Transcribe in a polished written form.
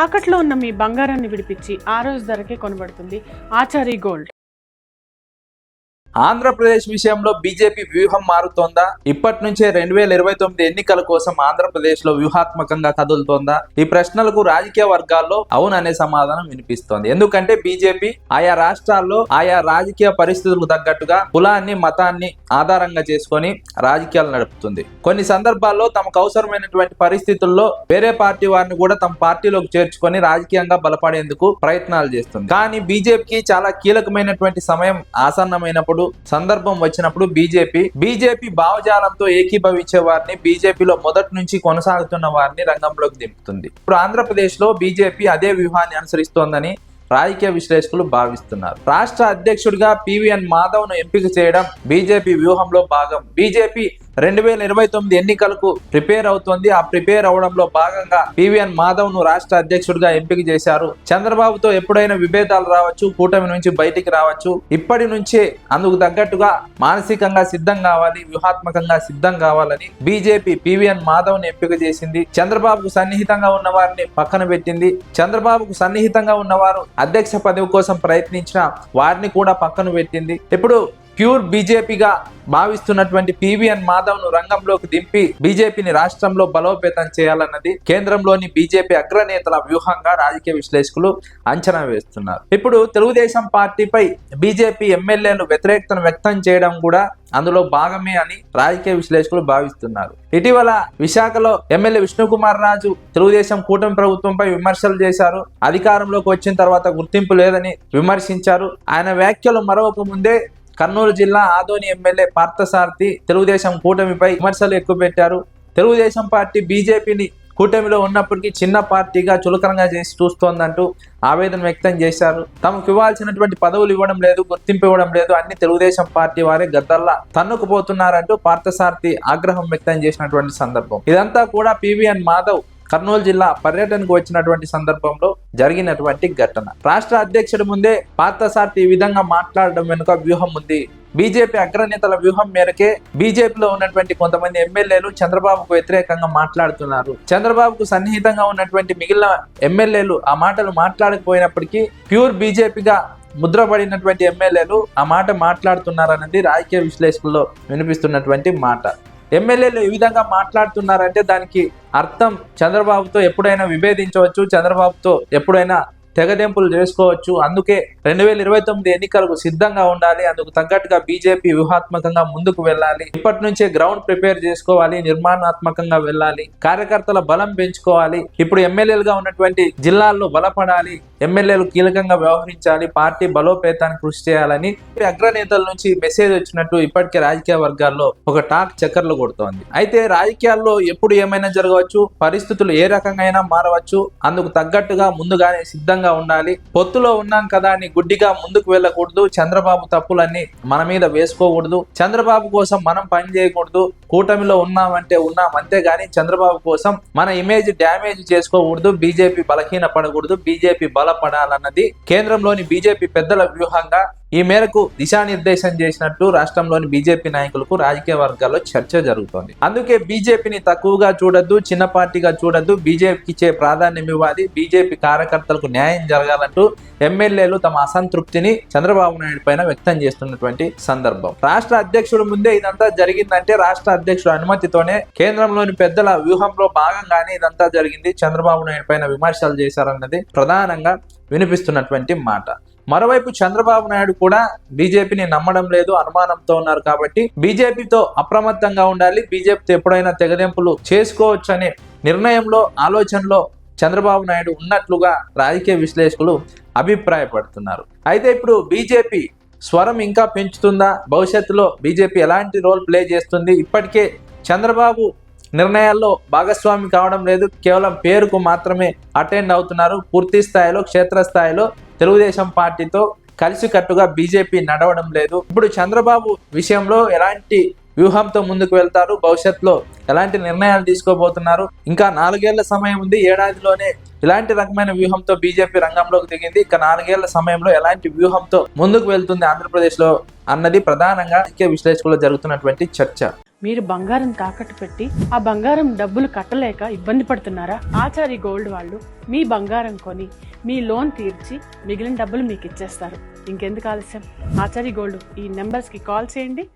తాకట్లో ఉన్న మీ బంగారాన్ని విడిపించి ఆ రోజు ధరకే కొనబడుతుంది ఆచారి గోల్డ్. ఆంధ్రప్రదేశ్ విషయంలో బీజేపీ వ్యూహం మారుతోందా? ఇప్పటి నుంచే 2029 ఎన్నికల కోసం ఆంధ్రప్రదేశ్ లో వ్యూహాత్మకంగా కదులుతోందా? ఈ ప్రశ్నలకు రాజకీయ వర్గాల్లో అవుననే సమాధానం వినిపిస్తోంది. ఎందుకంటే బీజేపీ ఆయా రాష్ట్రాల్లో ఆయా రాజకీయ పరిస్థితులకు తగ్గట్టుగా కులాన్ని మతాన్ని ఆధారంగా చేసుకొని రాజకీయాలు నడుపుతుంది. కొన్ని సందర్భాల్లో తమకు అవసరమైనటువంటి పరిస్థితుల్లో వేరే పార్టీ వారిని కూడా తమ పార్టీలోకి చేర్చుకొని రాజకీయంగా బలపడేందుకు ప్రయత్నాలు చేస్తుంది. కానీ బీజేపీకి చాలా కీలకమైనటువంటి సమయం ఆసన్నమైనప్పుడు, సందర్భం వచ్చినప్పుడు బీజేపీ భావజాలంతో ఏకీభవించే వారిని, బీజేపీలో మొదటి నుంచి కొనసాగుతున్న వారిని రంగంలోకి దింపుతుంది. ఇప్పుడు ఆంధ్రప్రదేశ్ లో బీజేపీ అదే వ్యూహాన్ని అనుసరిస్తోందని రాజకీయ విశ్లేషకులు భావిస్తున్నారు. రాష్ట్ర అధ్యక్షుడిగా పివిఎన్ మాధవ్ ను ఎంపిక చేయడం బీజేపీ వ్యూహంలో భాగం. బీజేపీ 2029 ఎన్నికలకు ప్రిపేర్ అవుతోంది. ఆ ప్రిపేర్ అవడంలో భాగంగా పివిఎన్ మాధవ్ ను రాష్ట్ర అధ్యక్షుడిగా ఎంపిక చేశారు. చంద్రబాబుతో ఎప్పుడైనా విభేదాలు రావచ్చు, కూటమి నుంచి బయటికి రావచ్చు. ఇప్పటి నుంచే అందుకు తగ్గట్టుగా మానసికంగా సిద్ధం కావాలి, వ్యూహాత్మకంగా సిద్ధం కావాలని బీజేపీ పివిఎన్ మాధవ్ ను ఎంపిక చేసింది. చంద్రబాబుకు సన్నిహితంగా ఉన్న వారిని పక్కన పెట్టింది. చంద్రబాబుకు సన్నిహితంగా ఉన్నవారు అధ్యక్ష పదవి కోసం ప్రయత్నించిన వారిని కూడా పక్కన పెట్టింది. ఇప్పుడు ప్యూర్ బీజేపీగా భావిస్తున్నటువంటి పివిఎన్ మాధవ్ ను రంగంలోకి దింపి బీజేపీని రాష్ట్రంలో బలోపేతం చేయాలన్నది కేంద్రంలోని బీజేపీ అగ్రనేతల వ్యూహంగా రాజకీయ విశ్లేషకులు అంచనా వేస్తున్నారు. ఇప్పుడు తెలుగుదేశం పార్టీపై బీజేపీ ఎమ్మెల్యేలు వ్యతిరేకతను వ్యక్తం చేయడం కూడా అందులో భాగమే అని రాజకీయ విశ్లేషకులు భావిస్తున్నారు. ఇటీవల విశాఖలో ఎమ్మెల్యే విష్ణుకుమార్ రాజు తెలుగుదేశం కూటమి ప్రభుత్వంపై విమర్శలు చేశారు. అధికారంలోకి వచ్చిన తర్వాత గుర్తింపు లేదని విమర్శించారు. ఆయన వ్యాఖ్యలు మరొక ముందే కర్నూలు జిల్లా ఆదోని ఎమ్మెల్యే పార్థసారథి తెలుగుదేశం కూటమిపై విమర్శలు ఎక్కువపెట్టారు. తెలుగుదేశం పార్టీ బీజేపీని కూటమిలో ఉన్నప్పటికీ చిన్న పార్టీగా చులకనగా చేసి చూస్తోందంటూ ఆవేదన వ్యక్తం చేశారు. తమకు ఇవ్వాల్సినటువంటి పదవులు ఇవ్వడం లేదు, గుర్తింపు ఇవ్వడం లేదు, అన్ని తెలుగుదేశం పార్టీ వారే గద్దల్లా తన్నుకుపోతున్నారంటూ పార్థసారథి ఆగ్రహం వ్యక్తం చేసినటువంటి సందర్భం. ఇదంతా కూడా పివిఎన్ మాధవ్ కర్నూలు జిల్లా పర్యటనకు వచ్చినటువంటి సందర్భంలో జరిగినటువంటి ఘటన. రాష్ట్ర అధ్యక్షుడి ముందే పార్థసారథి ఈ విధంగా మాట్లాడడం వెనుక వ్యూహం ఉంది. బీజేపీ అగ్రనేతల వ్యూహం మేరకే బీజేపీలో ఉన్నటువంటి కొంతమంది ఎమ్మెల్యేలు చంద్రబాబుకు వ్యతిరేకంగా మాట్లాడుతున్నారు. చంద్రబాబుకు సన్నిహితంగా ఉన్నటువంటి మిగిలిన ఎమ్మెల్యేలు ఆ మాటలు మాట్లాడకపోయినప్పటికీ ప్యూర్ బీజేపీగా ముద్రపడినటువంటి ఎమ్మెల్యేలు ఆ మాట మాట్లాడుతున్నారన్నది రాజకీయ విశ్లేషకుల్లో వినిపిస్తున్నటువంటి మాట. ఎమ్మెల్యేలు ఈ విధంగా మాట్లాడుతున్నారంటే దానికి అర్థం చంద్రబాబుతో ఎప్పుడైనా విభేదించవచ్చు, చంద్రబాబుతో ఎప్పుడైనా తెగదెంపులు చేసుకోవచ్చు. అందుకే 2029 ఎన్నికలకు సిద్ధంగా ఉండాలి. అందుకు తగ్గట్టుగా బీజేపీ వ్యూహాత్మకంగా ముందుకు వెళ్ళాలి. ఇప్పటి నుంచే గ్రౌండ్ ప్రిపేర్ చేసుకోవాలి, నిర్మాణాత్మకంగా వెళ్ళాలి, కార్యకర్తల బలం పెంచుకోవాలి. ఇప్పుడు ఎమ్మెల్యేలుగా ఉన్నటువంటి జిల్లాల్లో బలపడాలి, ఎమ్మెల్యేలు కీలకంగా వ్యవహరించాలి, పార్టీ బలోపేతానికి కృషి చేయాలని అగ్రనేతల నుంచి మెసేజ్ వచ్చినట్టు ఇప్పటికే రాజకీయ వర్గాల్లో ఒక టాక్ చక్కర్లు కొడుతోంది. అయితే రాజకీయాల్లో ఎప్పుడు ఏమైనా జరగవచ్చు, పరిస్థితులు ఏ రకంగా అయినా మారవచ్చు. అందుకు తగ్గట్టుగా ముందుగానే సిద్ధంగా ఉండాలి. పొత్తులో ఉన్నాం కదా అని గుడ్డిగా ముందుకు వెళ్ళకూడదు. చంద్రబాబు తప్పులన్నీ మన మీద వేసుకోకూడదు. చంద్రబాబు కోసం మనం పని చేయకూడదు. కూటమిలో ఉన్నామంటే ఉన్నాం, అంతేగాని చంద్రబాబు కోసం మన ఇమేజ్ డ్యామేజ్ చేసుకోకూడదు. బీజేపీ బలహీన పడకూడదు, బీజేపీ బలపడాలన్నది కేంద్రంలోని బీజేపీ పెద్దల వ్యూహంగా. ఈ మేరకు దిశానిర్దేశం చేసినట్టు రాష్ట్రంలోని బీజేపీ నాయకులకు రాజకీయ వర్గాల్లో చర్చ జరుగుతోంది. అందుకే బీజేపీని తక్కువగా చూడొద్దు, చిన్న పార్టీగా చూడొద్దు, బీజేపీకి ఇచ్చే ప్రాధాన్యం ఇవ్వాలి, బీజేపీ కార్యకర్తలకు న్యాయం జరగాలంటూ ఎమ్మెల్యేలు తమ అసంతృప్తిని చంద్రబాబు నాయుడు పైన వ్యక్తం చేస్తున్నటువంటి సందర్భం. రాష్ట్ర అధ్యక్షుడు ముందే ఇదంతా జరిగిందంటే రాష్ట్ర అధ్యక్షుడు అనుమతితోనే, కేంద్రంలోని పెద్దల వ్యూహంలో భాగంగానే ఇదంతా జరిగింది. చంద్రబాబు నాయుడు పైన విమర్శలు చేశారన్నది ప్రధానంగా వినిపిస్తున్నటువంటి మాట. మరోవైపు చంద్రబాబు నాయుడు కూడా బీజేపీని నమ్మడం లేదు, అనుమానంతో ఉన్నారు. కాబట్టి బీజేపీతో అప్రమత్తంగా ఉండాలి, బీజేపీతో ఎప్పుడైనా తెగదెంపులు చేసుకోవచ్చు అనే నిర్ణయంలో, ఆలోచనలో చంద్రబాబు నాయుడు ఉన్నట్లుగా రాజకీయ విశ్లేషకులు అభిప్రాయపడుతున్నారు. అయితే ఇప్పుడు బీజేపీ స్వరం ఇంకా పెంచుతుందా? భవిష్యత్తులో బీజేపీ ఎలాంటి రోల్ ప్లే చేస్తుంది? ఇప్పటికే చంద్రబాబు నిర్ణయాల్లో భాగస్వామి కావడం లేదు, కేవలం పేరుకు మాత్రమే అటెండ్ అవుతున్నారు. పూర్తి స్థాయిలో క్షేత్రస్థాయిలో తెలుగుదేశం పార్టీతో కలిసికట్టుగా బీజేపీ నడవడం లేదు. ఇప్పుడు చంద్రబాబు విషయంలో ఎలాంటి వ్యూహంతో ముందుకు వెళ్తారు, భవిష్యత్తులో ఎలాంటి నిర్ణయాలు తీసుకోబోతున్నారు? ఇంకా 4 ఏళ్ల సమయం ఉంది. ఏడాదిలోనే ఇలాంటి రకమైన వ్యూహంతో బీజేపీ రంగంలోకి దిగింది. ఇక 4 ఏళ్ల సమయంలో ఎలాంటి వ్యూహంతో ముందుకు వెళ్తుంది ఆంధ్రప్రదేశ్ లో అన్నది ప్రధానంగా విశ్లేషకుల్లో జరుగుతున్నటువంటి చర్చ. మీరు బంగారం తాకట్టు పెట్టి ఆ బంగారం డబ్బులు కట్టలేక ఇబ్బంది పడుతున్నారా? ఆచారి గోల్డ్ వాళ్ళు మీ బంగారం కొని మీ లోన్ తీర్చి మిగిలిన డబ్బులు మీకు ఇచ్చేస్తారు. ఇంకెందుకు ఆలస్యం? ఆచారి గోల్డ్ ఈ నెంబర్స్కి కాల్ చేయండి.